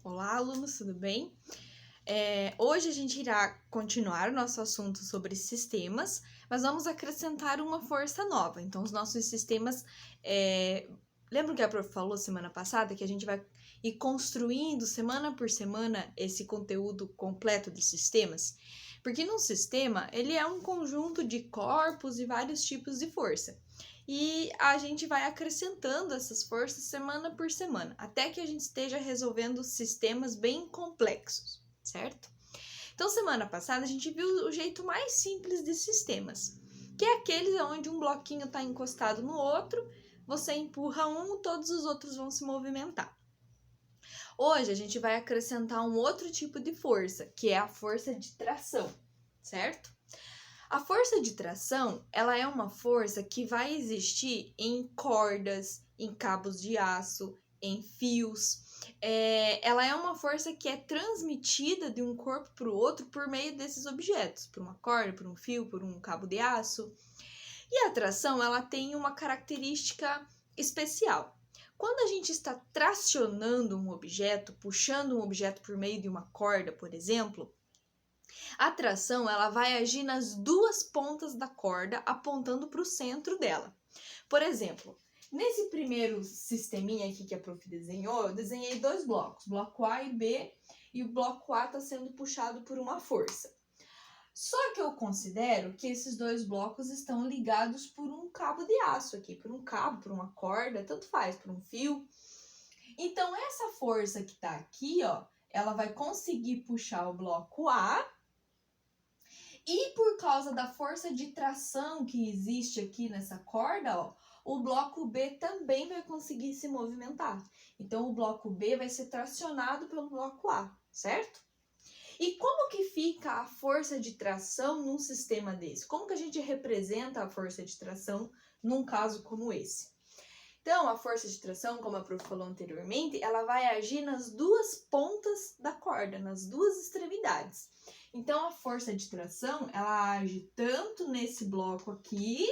Olá, alunos, tudo bem? Hoje a gente irá continuar o nosso assunto sobre sistemas, mas vamos acrescentar uma força nova. Então, os nossos sistemas... Lembra que a prof falou semana passada que a gente vai ir construindo semana por semana esse conteúdo completo de sistemas? Porque num sistema, ele é um conjunto de corpos e vários tipos de força. E a gente vai acrescentando essas forças semana por semana, até que a gente esteja resolvendo sistemas bem complexos, certo? Então, semana passada, a gente viu o jeito mais simples de sistemas, que é aquele onde um bloquinho está encostado no outro, você empurra um, todos os outros vão se movimentar. Hoje, a gente vai acrescentar um outro tipo de força, que é a força de tração, certo? A força de tração, ela é uma força que vai existir em cordas, em cabos de aço, em fios. Ela é uma força que é transmitida de um corpo para o outro por meio desses objetos, por uma corda, por um fio, por um cabo de aço. E a tração, ela tem uma característica especial. Quando a gente está tracionando um objeto, puxando um objeto por meio de uma corda, por exemplo, a tração ela vai agir nas duas pontas da corda, apontando para o centro dela. Por exemplo, nesse primeiro sisteminha aqui que a prof desenhou, eu desenhei dois blocos, bloco A e B, e o bloco A está sendo puxado por uma força. Só que eu considero que esses dois blocos estão ligados por um cabo de aço aqui, por um cabo, por uma corda, tanto faz, por um fio. Então, essa força que está aqui, ó, ela vai conseguir puxar o bloco A. E por causa da força de tração que existe aqui nessa corda, ó, o bloco B também vai conseguir se movimentar. Então, o bloco B vai ser tracionado pelo bloco A, certo? E como que fica a força de tração num sistema desse? Como que a gente representa a força de tração num caso como esse? Então, a força de tração, como a prof falou anteriormente, ela vai agir nas duas pontas da corda, nas duas extremidades. Então, a força de tração, ela age tanto nesse bloco aqui,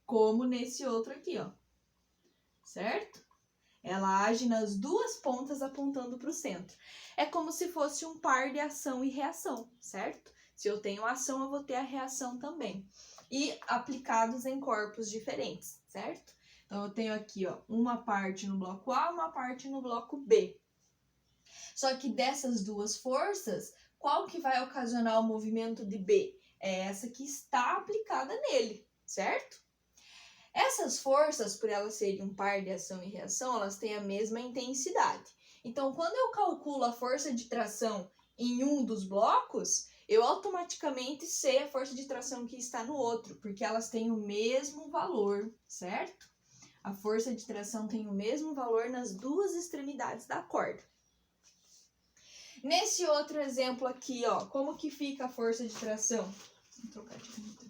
como nesse outro aqui, ó. Certo? Ela age nas duas pontas apontando para o centro. É como se fosse um par de ação e reação, certo? Se eu tenho ação, eu vou ter a reação também. E aplicados em corpos diferentes, certo? Então, eu tenho aqui, ó, uma parte no bloco A, uma parte no bloco B. Só que dessas duas forças, qual que vai ocasionar o movimento de B? É essa que está aplicada nele, certo? Essas forças, por elas serem um par de ação e reação, elas têm a mesma intensidade. Então, quando eu calculo a força de tração em um dos blocos, eu automaticamente sei a força de tração que está no outro, porque elas têm o mesmo valor, certo? A força de tração tem o mesmo valor nas duas extremidades da corda. Nesse outro exemplo aqui, ó, como que fica a força de tração? Vou trocar de caneta.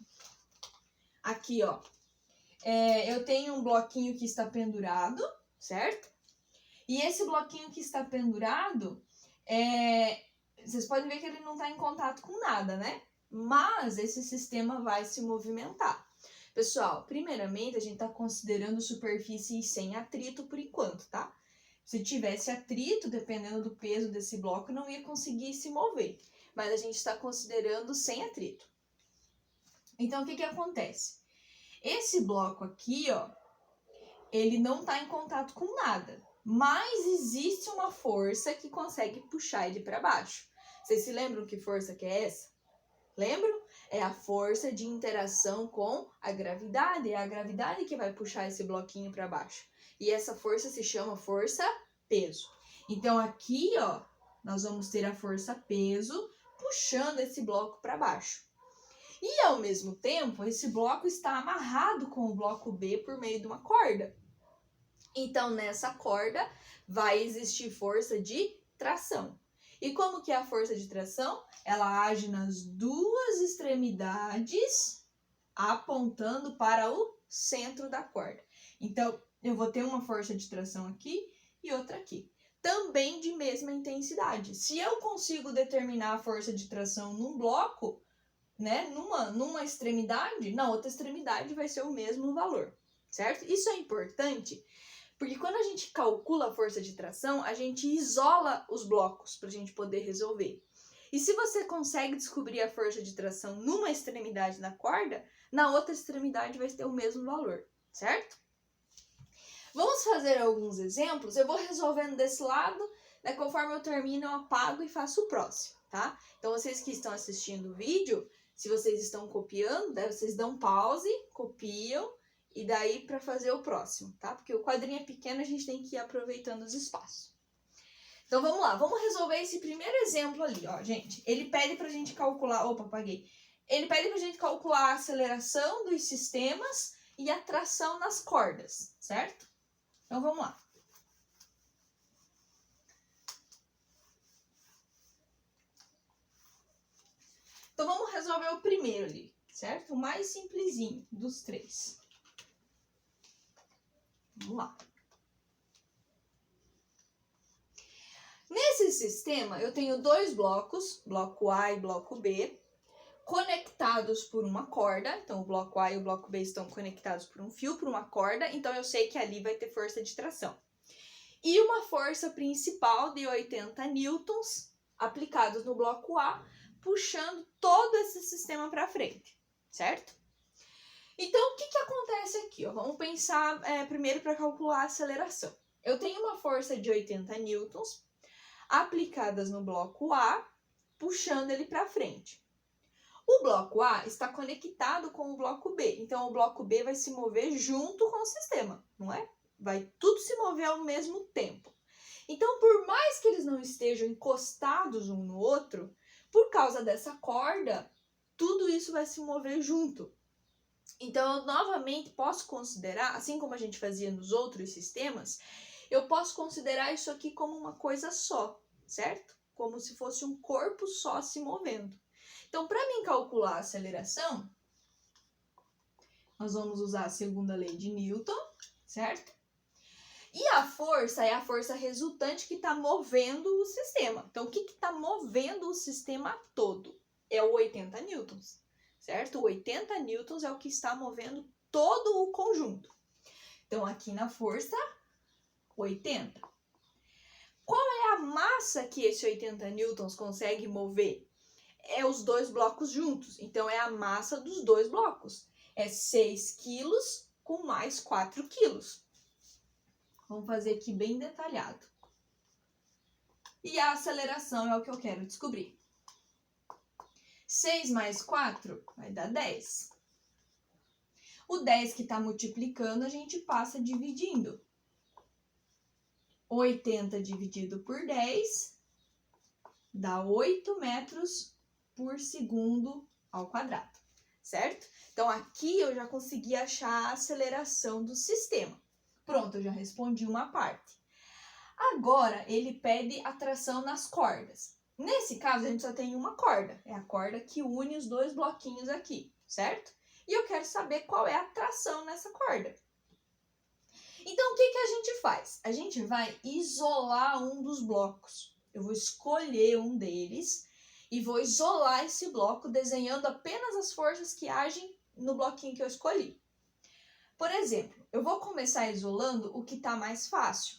Aqui, ó. Eu tenho um bloquinho que está pendurado, certo? E esse bloquinho que está pendurado, vocês podem ver que ele não está em contato com nada, né? Mas esse sistema vai se movimentar. Pessoal, primeiramente a gente está considerando superfície sem atrito por enquanto, tá? Se tivesse atrito, dependendo do peso desse bloco, não ia conseguir se mover. Mas a gente está considerando sem atrito. Então, o que acontece? Esse bloco aqui, ó, ele não está em contato com nada. Mas existe uma força que consegue puxar ele para baixo. Vocês se lembram que força que é essa? Lembram? É a força de interação com a gravidade. É a gravidade que vai puxar esse bloquinho para baixo. E essa força se chama força-peso. Então, aqui, ó, nós vamos ter a força-peso puxando esse bloco para baixo. E, ao mesmo tempo, esse bloco está amarrado com o bloco B por meio de uma corda. Então, nessa corda vai existir força de tração. E como que é a força de tração? Ela age nas duas extremidades, apontando para o centro da corda. Então, eu vou ter uma força de tração aqui e outra aqui. Também de mesma intensidade. Se eu consigo determinar a força de tração num bloco, né, numa extremidade, na outra extremidade vai ser o mesmo valor, certo? Isso é importante Porque quando a gente calcula a força de tração, a gente isola os blocos para a gente poder resolver. E se você consegue descobrir a força de tração numa extremidade da corda, na outra extremidade vai ter o mesmo valor, certo? Vamos fazer alguns exemplos. Eu vou resolvendo desse lado, né? Conforme eu termino, eu apago e faço o próximo, tá? Então, vocês que estão assistindo o vídeo, se vocês estão copiando, daí vocês dão pause, copiam, e daí para fazer o próximo, tá? Porque o quadrinho é pequeno, a gente tem que ir aproveitando os espaços. Então, vamos lá. Vamos resolver esse primeiro exemplo ali, ó, gente. Ele pede pra gente calcular... Opa, apaguei. Ele pede pra gente calcular a aceleração dos sistemas e a tração nas cordas, certo? Então, vamos lá. Então, vamos resolver o primeiro ali, certo? O mais simplesinho dos três. Vamos lá. Nesse sistema, eu tenho dois blocos, bloco A e bloco B, conectados por uma corda. Então, o bloco A e o bloco B estão conectados por um fio, por uma corda. Então, eu sei que ali vai ter força de tração. E uma força principal de 80 newtons aplicados no bloco A, puxando todo esse sistema para frente, certo? Então, o que acontece aqui? Ó? Vamos pensar primeiro para calcular a aceleração. Eu tenho uma força de 80 newtons aplicadas no bloco A, puxando ele para frente. O bloco A está conectado com o bloco B, então o bloco B vai se mover junto com o sistema, não é? Vai tudo se mover ao mesmo tempo. Então, por mais que eles não estejam encostados um no outro, por causa dessa corda, tudo isso vai se mover junto. Então, eu novamente posso considerar, assim como a gente fazia nos outros sistemas, eu posso considerar isso aqui como uma coisa só, certo? Como se fosse um corpo só se movendo. Então, para mim calcular a aceleração, nós vamos usar a segunda lei de Newton, certo? E a força é a força resultante que está movendo o sistema. Então, o que está movendo o sistema todo? É o 80 newtons, certo? O 80 newtons é o que está movendo todo o conjunto. Então, aqui na força, 80. Qual é a massa que esse 80 newtons consegue mover? É os dois blocos juntos. Então, é a massa dos dois blocos. É 6 quilos com mais 4 quilos. Vamos fazer aqui bem detalhado. E a aceleração é o que eu quero descobrir. 6 mais 4 vai dar 10. O 10 que está multiplicando, a gente passa dividindo. 80 dividido por 10 dá 8 metros por segundo ao quadrado, certo? Então, aqui eu já consegui achar a aceleração do sistema. Pronto, eu já respondi uma parte. Agora, ele pede a tração nas cordas. Nesse caso, a gente só tem uma corda. É a corda que une os dois bloquinhos aqui, certo? E eu quero saber qual é a tração nessa corda. Então, o que a gente faz? A gente vai isolar um dos blocos. Eu vou escolher um deles e vou isolar esse bloco, desenhando apenas as forças que agem no bloquinho que eu escolhi. Por exemplo, eu vou começar isolando o que está mais fácil.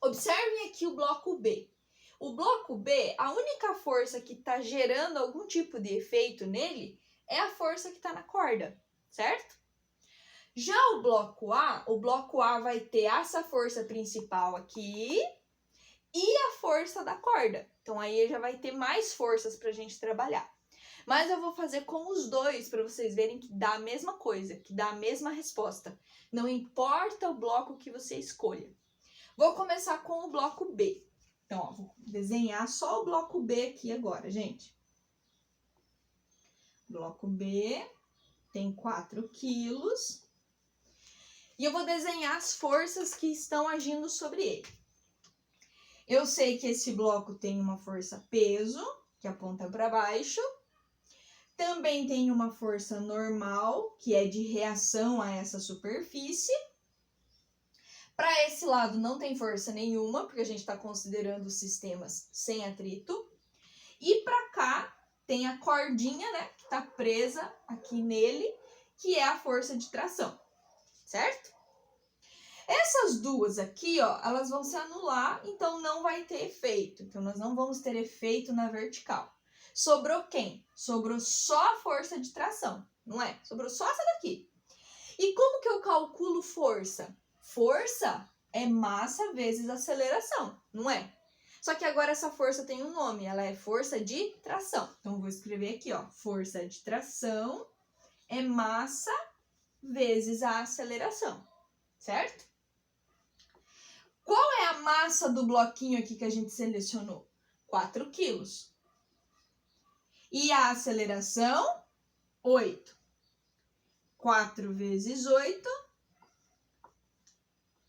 Observem aqui o bloco B. O bloco B, a única força que está gerando algum tipo de efeito nele é a força que está na corda, certo? Já o bloco A vai ter essa força principal aqui e a força da corda. Então, aí já vai ter mais forças para a gente trabalhar. Mas eu vou fazer com os dois para vocês verem que dá a mesma coisa, que dá a mesma resposta. Não importa o bloco que você escolha. Vou começar com o bloco B. Então, ó, vou desenhar só o bloco B aqui agora, gente. Bloco B tem 4 quilos. E eu vou desenhar as forças que estão agindo sobre ele. Eu sei que esse bloco tem uma força peso, que aponta para baixo. Também tem uma força normal, que é de reação a essa superfície. Para esse lado não tem força nenhuma, porque a gente está considerando sistemas sem atrito. E para cá tem a cordinha, né, que está presa aqui nele, que é a força de tração, certo? Essas duas aqui, ó, elas vão se anular, então não vai ter efeito. Então, nós não vamos ter efeito na vertical. Sobrou quem? Sobrou só a força de tração, não é? Sobrou só essa daqui. E como que eu calculo força? Força é massa vezes aceleração, não é? Só que agora essa força tem um nome, ela é força de tração. Então, eu vou escrever aqui, ó, força de tração é massa vezes a aceleração, certo? Qual é a massa do bloquinho aqui que a gente selecionou? 4 quilos. E a aceleração? 8. 4 vezes 8,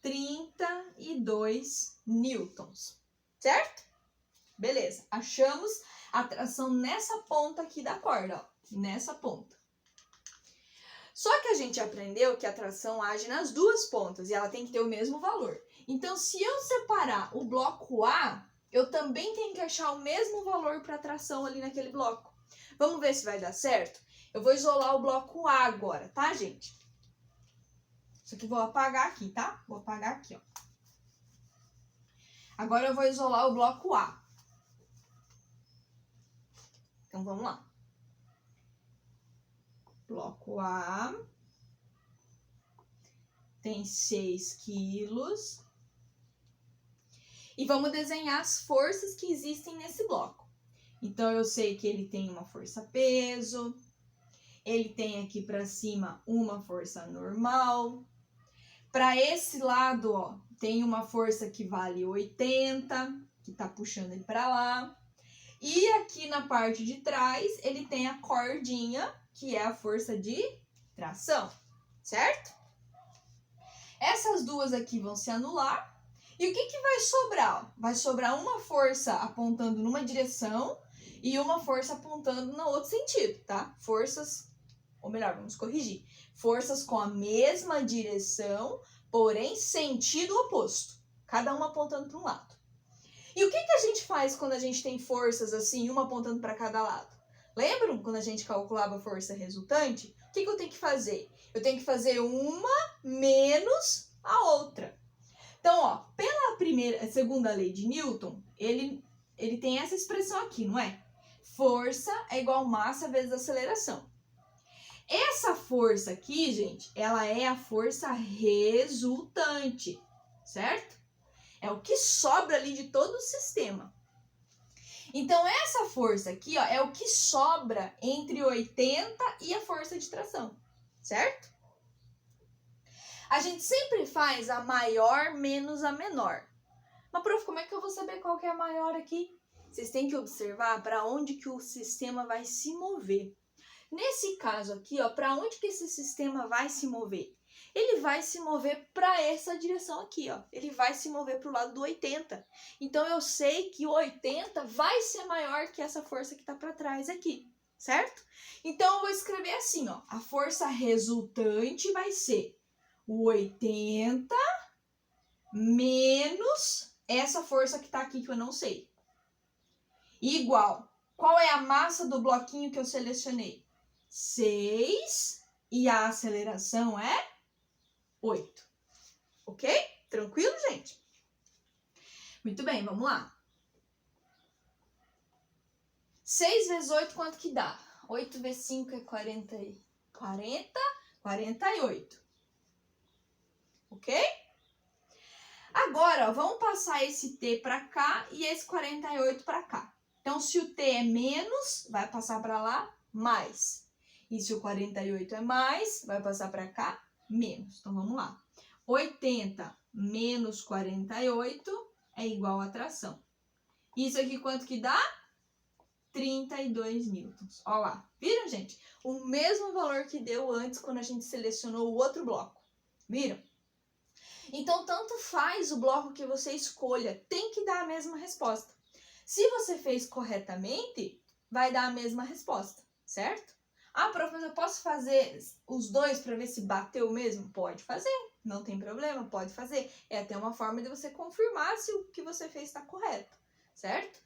32 newtons, certo? Beleza, achamos a tração nessa ponta aqui da corda, ó, nessa ponta. Só que a gente aprendeu que a tração age nas duas pontas e ela tem que ter o mesmo valor. Então, se eu separar o bloco A, eu também tenho que achar o mesmo valor para a tração ali naquele bloco. Vamos ver se vai dar certo? Eu vou isolar o bloco A agora, tá, gente? Isso aqui vou apagar aqui, tá? Vou apagar aqui, ó. Agora eu vou isolar o bloco A. Então, vamos lá. Bloco A tem 6 quilos. E vamos desenhar as forças que existem nesse bloco. Então, eu sei que ele tem uma força-peso, ele tem aqui para cima uma força normal. Para esse lado, ó, tem uma força que vale 80, que tá puxando ele para lá. E aqui na parte de trás, ele tem a cordinha, que é a força de tração, certo? Essas duas aqui vão se anular. E o que vai sobrar? Vai sobrar uma força apontando numa direção e uma força apontando no outro sentido, tá? Forças, ou melhor, vamos corrigir. Forças com a mesma direção, porém sentido oposto. Cada uma apontando para um lado. E o que a gente faz quando a gente tem forças assim, uma apontando para cada lado? Lembram quando a gente calculava a força resultante? O que eu tenho que fazer? Eu tenho que fazer uma menos a outra. Então, ó, pela segunda lei de Newton, ele tem essa expressão aqui, não é? Força é igual massa vezes aceleração. Essa força aqui, gente, ela é a força resultante, certo? É o que sobra ali de todo o sistema. Então, essa força aqui, ó, é o que sobra entre 80 e a força de tração, certo? A gente sempre faz a maior menos a menor. Mas, prof, como é que eu vou saber qual que é a maior aqui? Vocês têm que observar para onde que o sistema vai se mover. Nesse caso aqui, ó, para onde que esse sistema vai se mover? Ele vai se mover para essa direção aqui, ó. Ele vai se mover para o lado do 80. Então, eu sei que o 80 vai ser maior que essa força que está para trás aqui, certo? Então, eu vou escrever assim, ó. A força resultante vai ser o 80 menos essa força que está aqui que eu não sei. Igual. Qual é a massa do bloquinho que eu selecionei? 6 e a aceleração é 8. Ok? Tranquilo, gente? Muito bem, vamos lá. 6 vezes 8, quanto que dá? 8 vezes 5 é 48. Ok? Agora, ó, vamos passar esse t para cá e esse 48 para cá. Então, se o t é menos, vai passar para lá mais. E se o 48 é mais, vai passar para cá menos. Então, vamos lá. 80 menos 48 é igual a tração. Isso aqui quanto que dá? 32 newtons. Olha lá. Viram, gente? O mesmo valor que deu antes quando a gente selecionou o outro bloco. Viram? Então, tanto faz o bloco que você escolha, tem que dar a mesma resposta. Se você fez corretamente, vai dar a mesma resposta, certo? Ah, prof, mas eu posso fazer os dois para ver se bateu mesmo? Pode fazer, não tem problema, pode fazer. É até uma forma de você confirmar se o que você fez está correto, certo?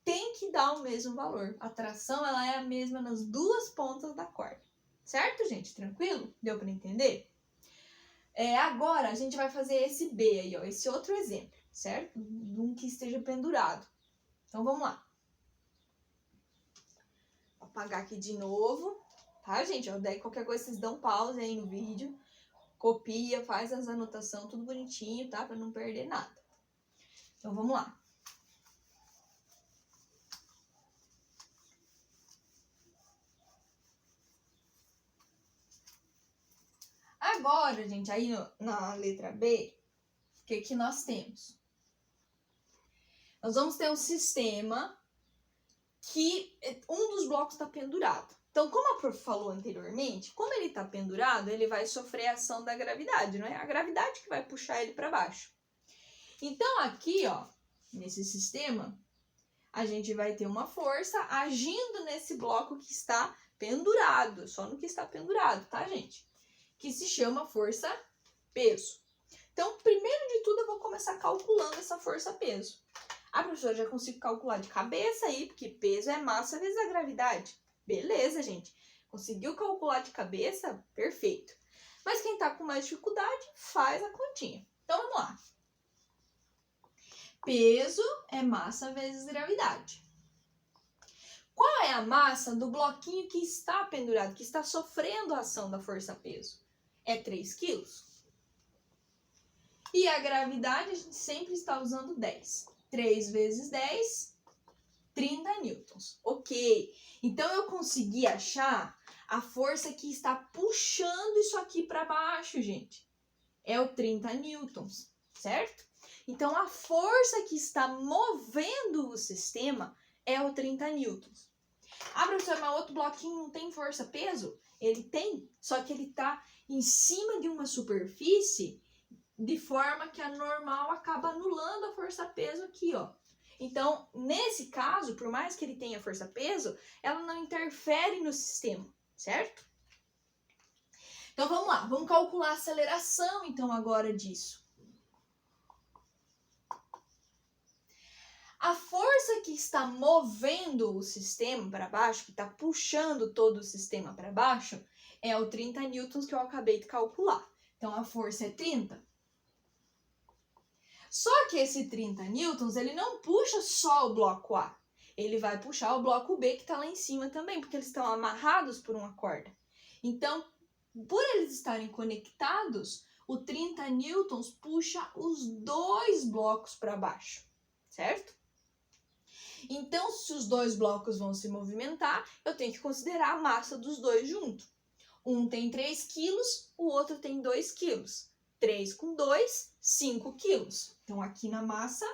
Tem que dar o mesmo valor. A tração, ela é a mesma nas duas pontas da corda. Certo, gente? Tranquilo? Deu para entender? Agora, a gente vai fazer esse B aí, ó, esse outro exemplo, certo? De um que esteja pendurado. Então, vamos lá. Vou apagar aqui de novo, tá, gente? Daí qualquer coisa vocês dão pause aí no vídeo, copia, faz as anotações, tudo bonitinho, tá? Pra não perder nada. Então, vamos lá. Agora, gente, aí na letra B, o que nós temos? Nós vamos ter um sistema que um dos blocos está pendurado. Então, como a prof falou anteriormente, como ele está pendurado, ele vai sofrer a ação da gravidade, não é? A gravidade que vai puxar ele para baixo. Então, aqui, ó, nesse sistema, a gente vai ter uma força agindo nesse bloco que está pendurado, só no que está pendurado, tá, gente? Que se chama força-peso. Então, primeiro de tudo, eu vou começar calculando essa força-peso. A professora já consigo calcular de cabeça aí, porque peso é massa vezes a gravidade. Beleza, gente. Conseguiu calcular de cabeça? Perfeito. Mas quem tá com mais dificuldade, faz a continha. Então, vamos lá. Peso é massa vezes gravidade. Qual é a massa do bloquinho que está pendurado, que está sofrendo a ação da força-peso? É 3 quilos. E a gravidade, a gente sempre está usando 10. 3 vezes 10, 30 newtons. Ok. Então, eu consegui achar a força que está puxando isso aqui para baixo, gente. É o 30 newtons, certo? Então, a força que está movendo o sistema é o 30 newtons. Ah, professor, mas outro bloquinho não tem força-peso? Ele tem, só que ele está em cima de uma superfície de forma que a normal acaba anulando a força-peso aqui, ó. Então, nesse caso, por mais que ele tenha força-peso, ela não interfere no sistema, certo? Então, vamos lá. Vamos calcular a aceleração, então, agora disso. A força que está movendo o sistema para baixo, que está puxando todo o sistema para baixo, é o 30 newtons que eu acabei de calcular. Então, a força é 30. Só que esse 30 newtons, ele não puxa só o bloco A. Ele vai puxar o bloco B, que está lá em cima também, porque eles estão amarrados por uma corda. Então, por eles estarem conectados, o 30 newtons puxa os dois blocos para baixo, certo? Então, se os dois blocos vão se movimentar, eu tenho que considerar a massa dos dois juntos. Um tem 3 quilos, o outro tem 2 quilos. 3 com 2, 5 quilos. Então, aqui na massa,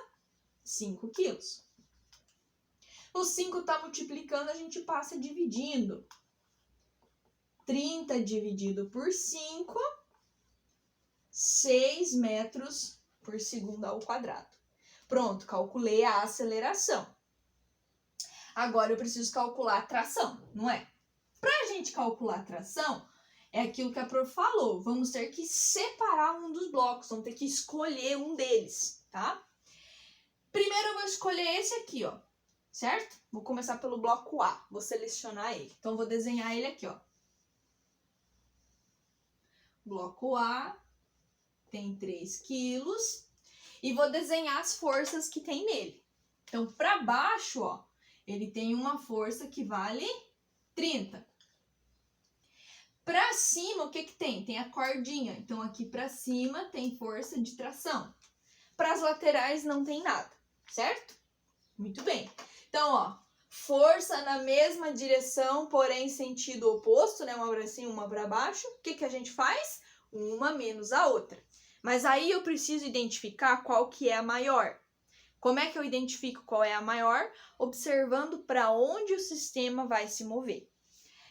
5 quilos. O 5 está multiplicando, a gente passa dividindo. 30 dividido por 5, 6 metros por segundo ao quadrado. Pronto, calculei a aceleração. Agora eu preciso calcular a tração, não é? Para a gente calcular a tração, é aquilo que a prof falou. Vamos ter que separar um dos blocos, vamos ter que escolher um deles, tá? Primeiro eu vou escolher esse aqui, ó, certo? Vou começar pelo bloco A, vou selecionar ele. Então, vou desenhar ele aqui, ó. Bloco A tem 3 quilos e vou desenhar as forças que tem nele. Então, para baixo, ó, ele tem uma força que vale 30. Para cima, o que que tem? Tem a cordinha. Então, aqui para cima tem força de tração. Para as laterais não tem nada, certo? Muito bem. Então, ó, força na mesma direção, porém sentido oposto, né? Uma para cima, uma para baixo. O que que a gente faz? Uma menos a outra. Mas aí eu preciso identificar qual que é a maior. Como é que eu identifico qual é a maior? Observando para onde o sistema vai se mover.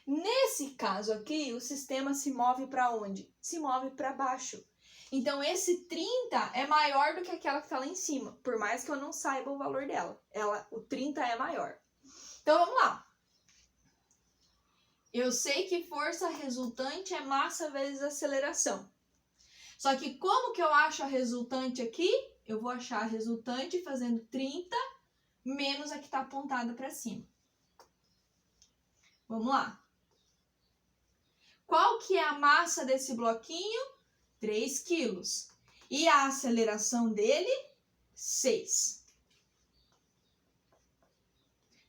Nesse caso aqui, o sistema se move para onde? Se move para baixo. Então, esse 30 é maior do que aquela que está lá em cima, por mais que eu não saiba o valor dela. O 30 é maior. Então, vamos lá. Eu sei que força resultante é massa vezes aceleração. Só que como que eu acho a resultante aqui? Eu vou achar a resultante fazendo 30 menos a que está apontada para cima. Vamos lá. Qual que é a massa desse bloquinho? 3 quilos. E a aceleração dele, 6.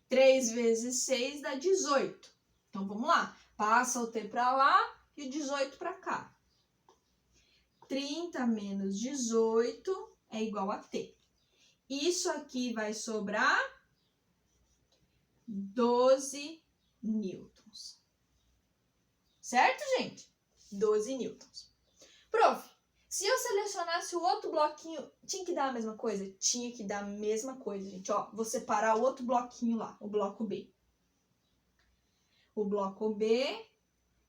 3 vezes 6 dá 18. Então, vamos lá. Passa o t para lá e o 18 para cá. 30 menos 18 é igual a t. Isso aqui vai sobrar 12 newtons. Certo, gente? 12 newtons. Prof, se eu selecionasse o outro bloquinho, tinha que dar a mesma coisa? Tinha que dar a mesma coisa, gente. Ó, vou separar o outro bloquinho lá, o bloco B. O bloco B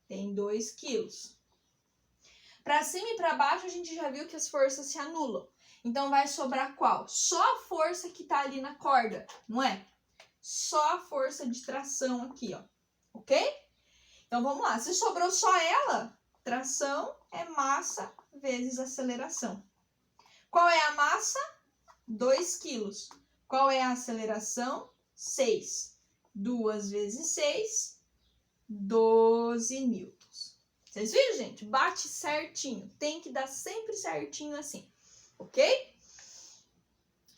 tem 2 quilos. Para cima e para baixo, a gente já viu que as forças se anulam. Então, vai sobrar qual? Só a força que tá ali na corda, não é? Só a força de tração aqui, ó. Ok? Então, vamos lá. Se sobrou só ela, tração é massa vezes aceleração. Qual é a massa? 2 quilos. Qual é a aceleração? 6. 2 vezes 6, 12 newtons. Vocês viram, gente? Bate certinho. Tem que dar sempre certinho assim. Ok?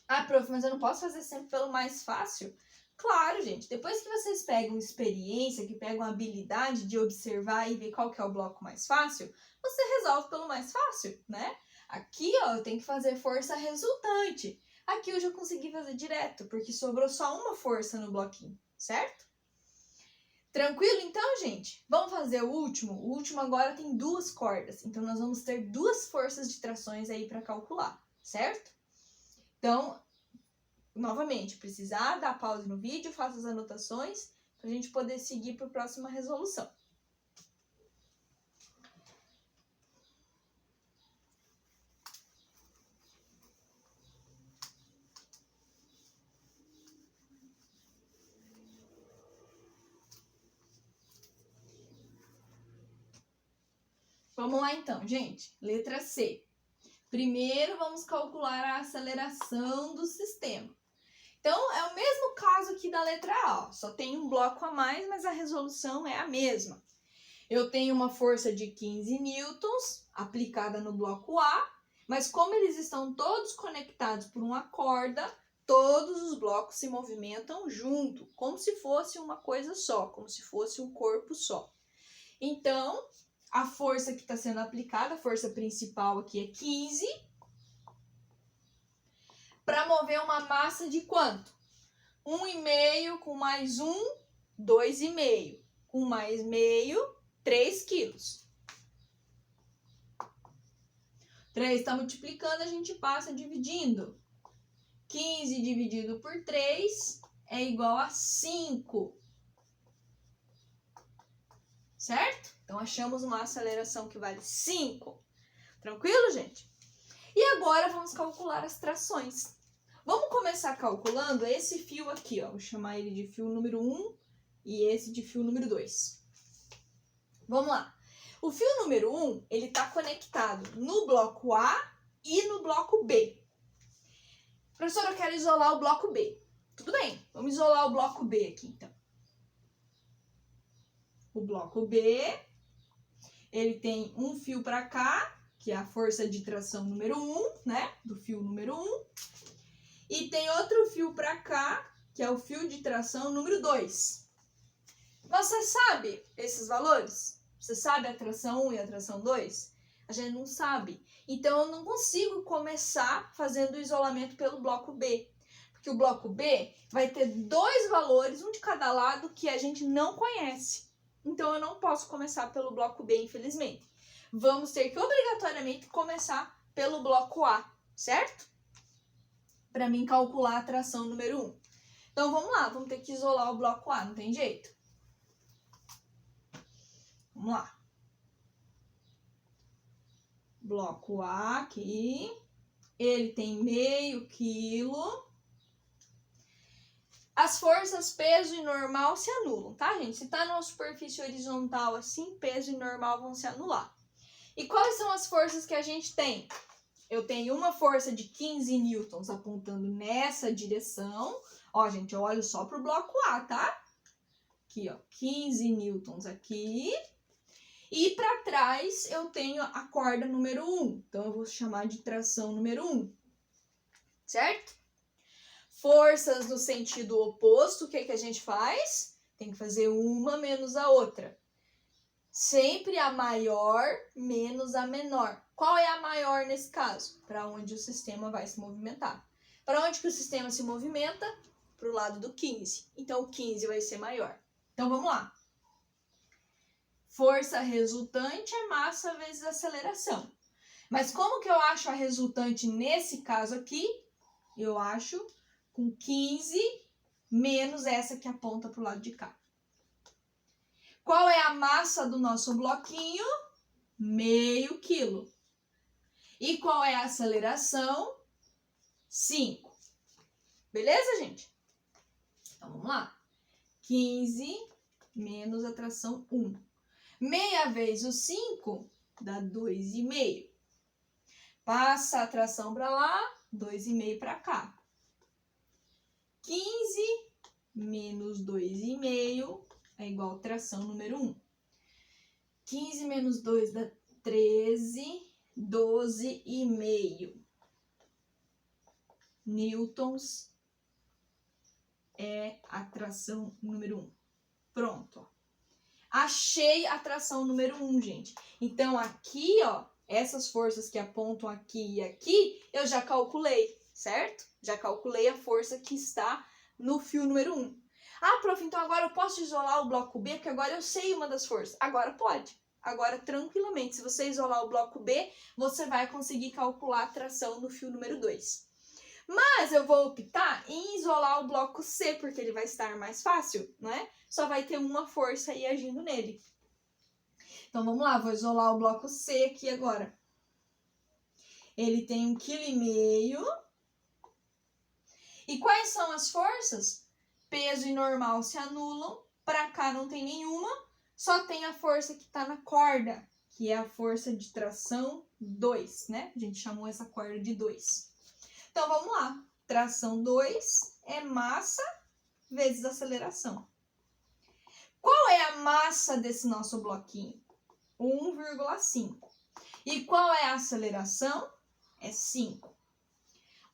Ah, prof, mas eu não posso fazer sempre pelo mais fácil? Claro, gente. Depois que vocês pegam experiência, que pegam a habilidade de observar e ver qual que é o bloco mais fácil, você resolve pelo mais fácil, né? Aqui, ó, eu tenho que fazer força resultante. Aqui eu já consegui fazer direto, porque sobrou só uma força no bloquinho, certo? Tranquilo, então, gente? Vamos fazer o último? O último agora tem 2 cordas, então nós vamos ter 2 forças de trações aí para calcular, certo? Então, novamente, precisar dar pausa no vídeo, faça as anotações para a gente poder seguir para a próxima resolução. Vamos lá então, gente. Letra C. Primeiro vamos calcular a aceleração do sistema. Então, é o mesmo caso aqui da letra A, ó. Só tem um bloco a mais, mas a resolução é a mesma. Eu tenho uma força de 15 newtons aplicada no bloco A, mas como eles estão todos conectados por uma corda, todos os blocos se movimentam junto, como se fosse uma coisa só, como se fosse um corpo só. Então, a força que está sendo aplicada, a força principal aqui é 15, para mover uma massa de quanto? 1,5 com mais 1, 2,5. Com mais meio, 3 quilos. 3 está multiplicando, a gente passa dividindo. 15 dividido por 3 é igual a 5. Certo? Então, achamos uma aceleração que vale 5. Tranquilo, gente? E agora vamos calcular as trações. Vamos começar calculando esse fio aqui, ó. Vou chamar ele de fio número 1 e esse de fio número 2. Vamos lá. O fio número 1, ele está conectado no bloco A e no bloco B. Professora, eu quero isolar o bloco B. Tudo bem, vamos isolar o bloco B aqui, então. O bloco B, ele tem um fio para cá, que é a força de tração número 1, né? Do fio número 1. E tem outro fio para cá, que é o fio de tração número 2. Você sabe esses valores? Você sabe a tração 1 e a tração 2? A gente não sabe. Então, eu não consigo começar fazendo o isolamento pelo bloco B. Porque o bloco B vai ter 2 valores, um de cada lado, que a gente não conhece. Então, eu não posso começar pelo bloco B, infelizmente. Vamos ter que, obrigatoriamente, começar pelo bloco A, certo? Para mim calcular a tração número 1. Então, vamos lá. Vamos ter que isolar o bloco A, não tem jeito. Vamos lá. Bloco A aqui. Ele tem meio quilo. As forças peso e normal se anulam, tá, gente? Se tá numa superfície horizontal assim, peso e normal vão se anular. E quais são as forças que a gente tem? Eu tenho uma força de 15 newtons apontando nessa direção. Ó, gente, eu olho só pro bloco A, tá? Aqui, ó, 15 newtons aqui. E para trás eu tenho a corda número 1. Então, eu vou chamar de tração número 1. Certo? Forças no sentido oposto, o que a gente faz? Tem que fazer uma menos a outra. Sempre a maior menos a menor. Qual é a maior nesse caso? Para onde o sistema vai se movimentar. Para onde que o sistema se movimenta? Para o lado do 15. Então, o 15 vai ser maior. Então, vamos lá. Força resultante é massa vezes aceleração. Mas como que eu acho a resultante nesse caso aqui? Eu acho com 15 menos essa que aponta para o lado de cá. Qual é a massa do nosso bloquinho? Meio quilo. E qual é a aceleração? 5. Beleza, gente? Então, vamos lá. 15 menos a tração 1. Meia vezes o 5 dá 2,5. Passa a tração para lá, 2,5 para cá. 15 menos 2,5 é igual a tração número 1. 15 menos 2 dá 13, 12,5 newtons é a tração número 1. Pronto, ó. Achei a tração número 1, gente. Então, aqui, ó, essas forças que apontam aqui e aqui, eu já calculei, certo? Já calculei a força que está no fio número 1. Ah, prof, então agora eu posso isolar o bloco B, porque agora eu sei uma das forças. Agora pode. Agora, tranquilamente, se você isolar o bloco B, você vai conseguir calcular a tração no fio número 2. Mas eu vou optar em isolar o bloco C, porque ele vai estar mais fácil, não é? Só vai ter uma força aí agindo nele. Então, vamos lá, vou isolar o bloco C aqui agora. Ele tem 1,5 kg. E quais são as forças? Peso e normal se anulam. Para cá não tem nenhuma. Só tem a força que está na corda, que é a força de tração 2, né? A gente chamou essa corda de 2. Então, vamos lá. Tração 2 é massa vezes aceleração. Qual é a massa desse nosso bloquinho? 1,5. E qual é a aceleração? É 5.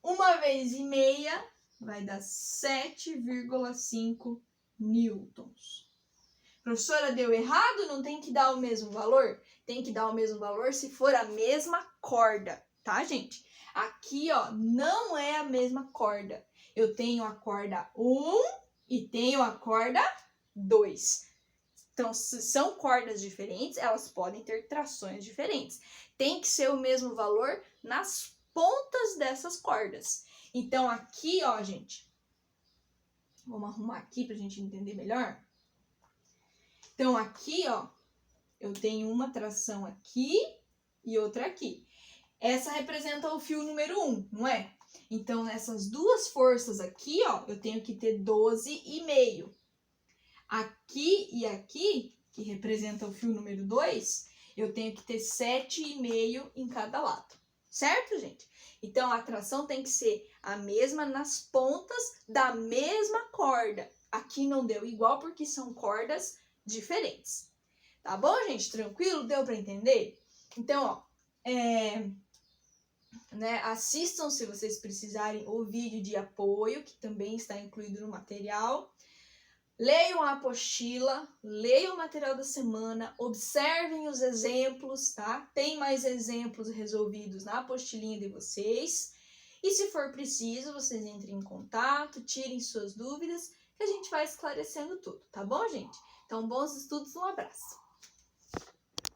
1 vezes e meia vai dar 7,5 newtons. Professora, deu errado? Não tem que dar o mesmo valor? Tem que dar o mesmo valor se for a mesma corda, tá, gente? Aqui, ó, não é a mesma corda. Eu tenho a corda 1 e tenho a corda 2. Então, se são cordas diferentes, elas podem ter trações diferentes. Tem que ser o mesmo valor nas pontas dessas cordas. Então, aqui, ó, gente, vamos arrumar aqui pra gente entender melhor. Então, aqui, ó, eu tenho uma tração aqui e outra aqui. Essa representa o fio número 1, não é? Então, nessas duas forças aqui, ó, eu tenho que ter 12,5. Aqui e aqui, que representa o fio número 2, eu tenho que ter 7,5 em cada lado. Certo, gente? Então, a tração tem que ser a mesma nas pontas da mesma corda. Aqui não deu igual porque são cordas diferentes. Tá bom, gente? Tranquilo? Deu para entender? Então, ó, assistam, se vocês precisarem, o vídeo de apoio, que também está incluído no material. Leiam a apostila, leiam o material da semana, observem os exemplos, tá? Tem mais exemplos resolvidos na apostilinha de vocês. E se for preciso, vocês entrem em contato, tirem suas dúvidas, que a gente vai esclarecendo tudo, tá bom, gente? Então, bons estudos, um abraço!